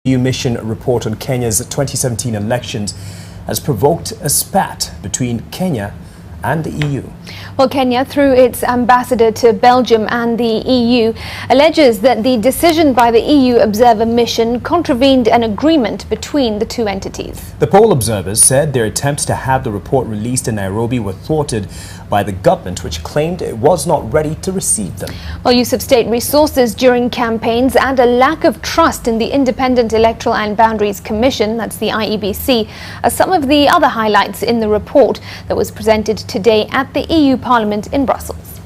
EU mission report on Kenya's 2017 elections has provoked a spat between Kenya and the EU. Well, Kenya, through its ambassador to Belgium and the EU, alleges that the decision by the EU observer mission contravened an agreement between the two entities. The poll observers said their attempts to have the report released in Nairobi were thwarted by the government, which claimed it was not ready to receive them. Well, use of state resources during campaigns and a lack of trust in the Independent Electoral and Boundaries Commission, that's the IEBC, are some of the other highlights in the report that was presented today at the EU Parliament in Brussels.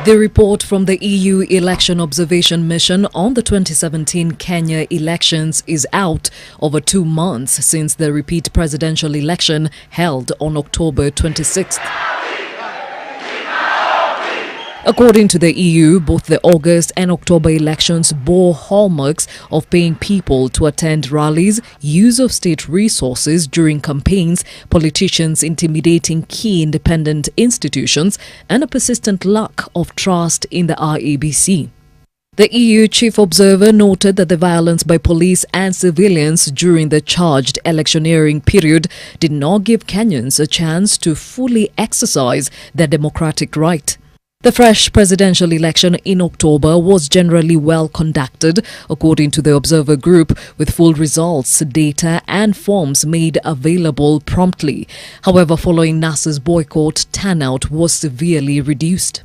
The report from the EU Election Observation Mission on the 2017 Kenya elections is out over 2 months since the repeat presidential election held on October 26th. According to the EU, both the August and October elections bore hallmarks of paying people to attend rallies, use of state resources during campaigns, politicians intimidating key independent institutions, and a persistent lack of trust in the IEBC. The EU chief observer noted that the violence by police and civilians during the charged electioneering period did not give Kenyans a chance to fully exercise their democratic right. The fresh presidential election in October was generally well conducted, according to the observer group, with full results, data and forms made available promptly. However, following NASA's boycott, turnout was severely reduced.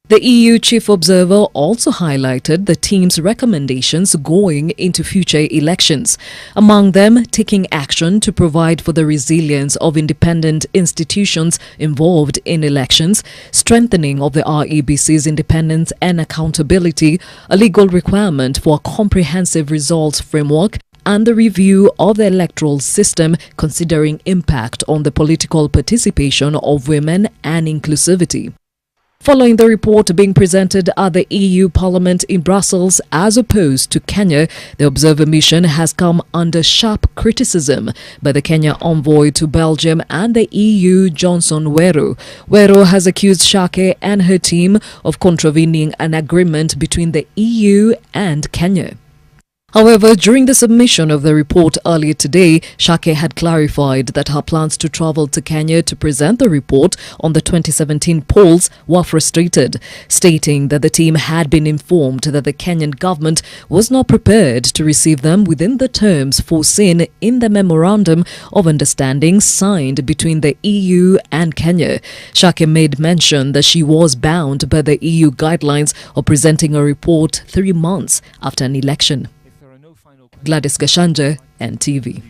The EU chief observer also highlighted the team's recommendations going into future elections, among them taking action to provide for the resilience of independent institutions involved in elections, strengthening of the IEBC's independence and accountability, a legal requirement for a comprehensive results framework, and the review of the electoral system considering impact on the political participation of women and inclusivity. Following the report being presented at the EU Parliament in Brussels as opposed to Kenya, the observer mission has come under sharp criticism by the Kenya envoy to Belgium and the EU, Johnson Weru. Weru has accused Shake and her team of contravening an agreement between the EU and Kenya. However, during the submission of the report earlier today, Shake had clarified that her plans to travel to Kenya to present the report on the 2017 polls were frustrated, stating that the team had been informed that the Kenyan government was not prepared to receive them within the terms foreseen in the Memorandum of Understanding signed between the EU and Kenya. Shake made mention that she was bound by the EU guidelines of presenting a report 3 months after an election. Gladys Gashanja, NTV.